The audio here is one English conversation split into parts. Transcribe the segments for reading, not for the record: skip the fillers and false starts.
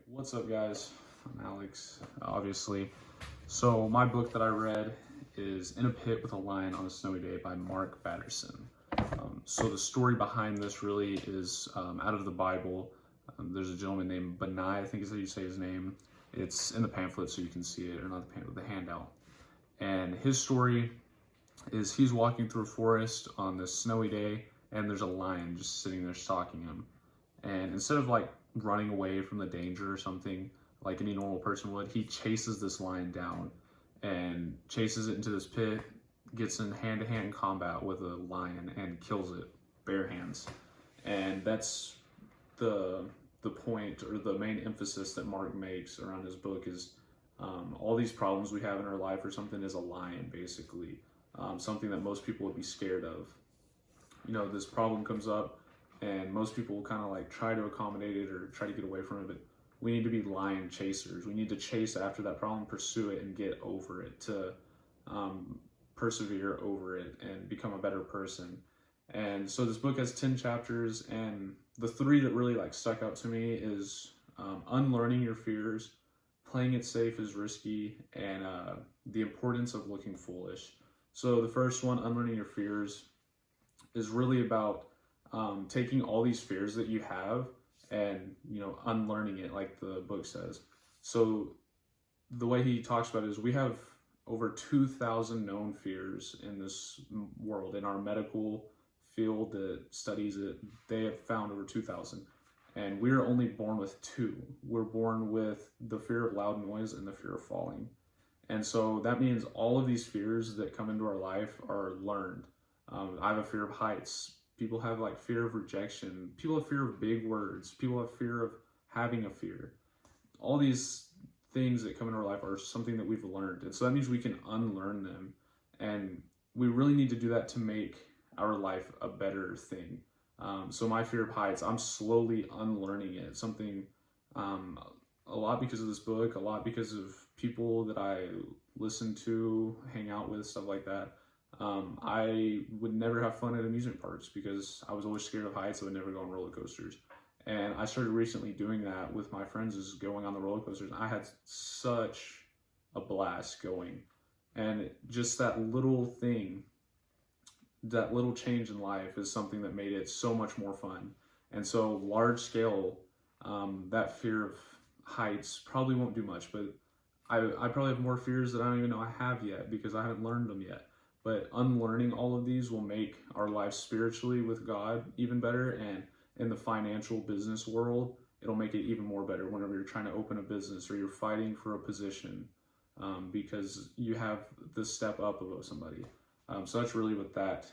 What's up, guys? I'm Alex, obviously. So my book that I read is In a Pit with a Lion on a Snowy Day by Mark Batterson. So the story behind this really is out of the Bible. There's a gentleman named Benai, I think is how you say his name. It's in the pamphlet so you can see it, or not the pamphlet, the handout. And his story is he's walking through a forest on this snowy day, and there's a lion just sitting there stalking him. And instead of like running away from the danger or something like any normal person would, he chases this lion down and chases it into this pit, gets in hand-to-hand combat with a lion and kills it bare hands. And that's the point, or the main emphasis that Mark makes around his book is all these problems we have in our life or something is a lion, basically. Something that most people would be scared of. You know, this problem comes up and most people will kind of like try to accommodate it or try to get away from it, but we need to be lion chasers. We need to chase after that problem, pursue it, and get over it, to persevere over it and become a better person. And so this book has 10 chapters, and the three that really like stuck out to me is unlearning your fears, playing it safe is risky, and the importance of looking foolish. So the first one, unlearning your fears, is really about taking all these fears that you have and, you know, unlearning it, like the book says. So the way he talks about it is we have over 2,000 known fears in this world. In our medical field that studies it, they have found over 2,000. And we're only born with two. We're born with the fear of loud noise and the fear of falling. And so that means all of these fears that come into our life are learned. I have a fear of heights. People have like fear of rejection. People have fear of big words. People have fear of having a fear. All these things that come into our life are something that we've learned. And so that means we can unlearn them. And we really need to do that to make our life a better thing. So my fear of heights, I'm slowly unlearning it. Something a lot because of this book, a lot because of people that I listen to, hang out with, stuff like that. I would never have fun at amusement parks because I was always scared of heights. I would never go on roller coasters. And I started recently doing that with my friends, is going on the roller coasters. I had such a blast going. And just that little thing, that little change in life is something that made it so much more fun. And so large scale, that fear of heights probably won't do much, but I probably have more fears that I don't even know I have yet because I haven't learned them yet. But unlearning all of these will make our life spiritually with God even better, and in the financial business world, it'll make it even more better whenever you're trying to open a business or you're fighting for a position, because you have the step up above somebody. So that's really what that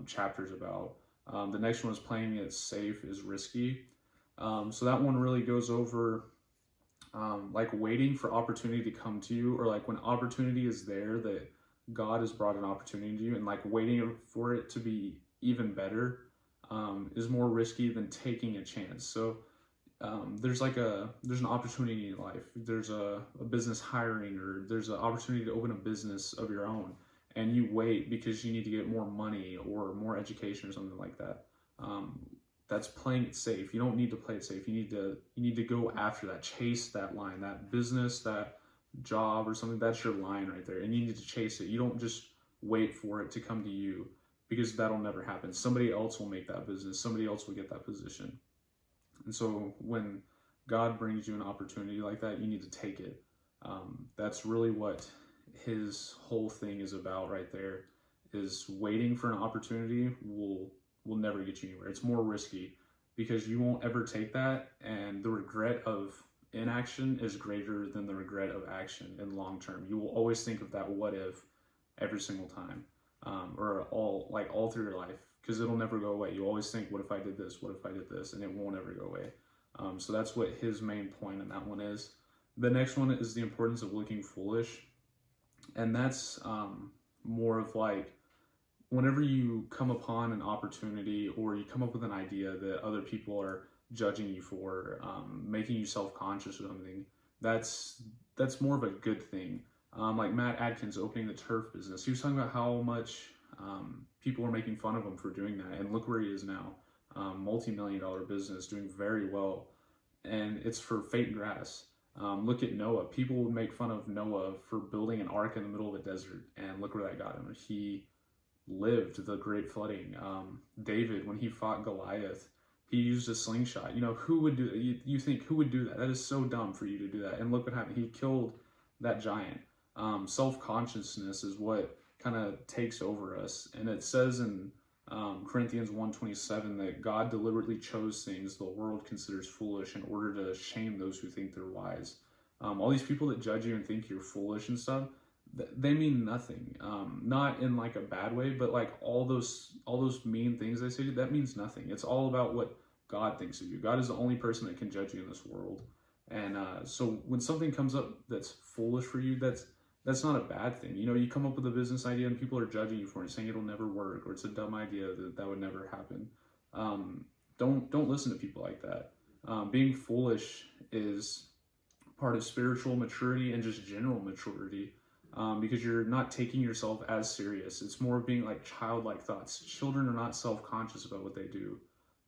chapter is about. The next one is playing it safe is risky. So that one really goes over like waiting for opportunity to come to you, or like when opportunity is there, that God has brought an opportunity to you, and like waiting for it to be even better is more risky than taking a chance. So there's an opportunity in life. There's a business hiring, or there's an opportunity to open a business of your own, and you wait because you need to get more money or more education or something like that. That's playing it safe. You don't need to play it safe. You need to go after that, chase that line, that business, that job or something. That's your line right there, and you need to chase it. You don't just wait for it to come to you, because that'll never happen. Somebody else will make that business. Somebody else will get that position. And so when God brings you an opportunity like that, you need to take it. That's really what his whole thing is about right there, is waiting for an opportunity will never get you anywhere. It's more risky because you won't ever take that, and the regret of inaction is greater than the regret of action in long term. You will always think of that what if every single time, or all through your life, because it'll never go away. You always think, what if I did this? What if I did this? And it won't ever go away. So that's what his main point in that one is. The next one is the importance of looking foolish. And that's more of like, whenever you come upon an opportunity or you come up with an idea that other people are judging you for, making you self-conscious or something, that's more of a good thing. Like Matt Adkins opening the turf business, he was talking about how much people are making fun of him for doing that, and look where he is now, multi-million-dollar business, doing very well. and it's for fake grass. Look at Noah. People would make fun of Noah for building an ark in the middle of a desert, and look where that got him. He lived the great flooding. David, when he fought Goliath, he used a slingshot. You know, who would do that? You think, who would do that? That is so dumb for you to do that. And look what happened. He killed that giant. Self-consciousness is what kind of takes over us. And it says in Corinthians 1:27 that God deliberately chose things the world considers foolish in order to shame those who think they're wise. All these people that judge you and think you're foolish and stuff, they mean nothing. Not in like a bad way, but like all those mean things they say, that means nothing. It's all about what God thinks of you. God is the only person that can judge you in this world. And so when something comes up that's foolish for you, that's not a bad thing. You know, you come up with a business idea and people are judging you for it, saying it'll never work, or it's a dumb idea that would never happen. Don't listen to people like that. Being foolish is part of spiritual maturity and just general maturity, because you're not taking yourself as serious. It's more of being like childlike thoughts. Children are not self-conscious about what they do,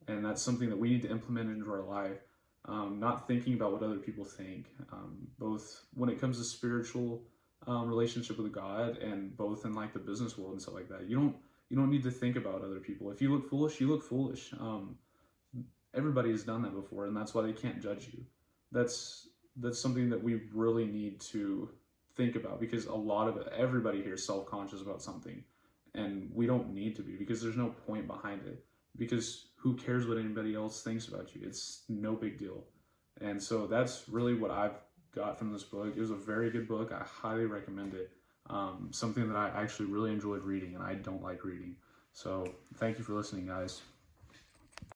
and that's something that we need to implement into our life. Not thinking about what other people think, both when it comes to spiritual relationship with God, and both in like the business world and stuff like that. You don't need to think about other people. If you look foolish, you look foolish. Everybody has done that before, and that's why they can't judge you. That's something that we really need to think about, because everybody here is self-conscious about something, and we don't need to be, because there's no point behind it, because who cares what anybody else thinks about you? It's no big deal. And so that's really what I've got from this book. It was a very good book. I highly recommend it. Something that I actually really enjoyed reading, and I don't like reading. So thank you for listening, guys.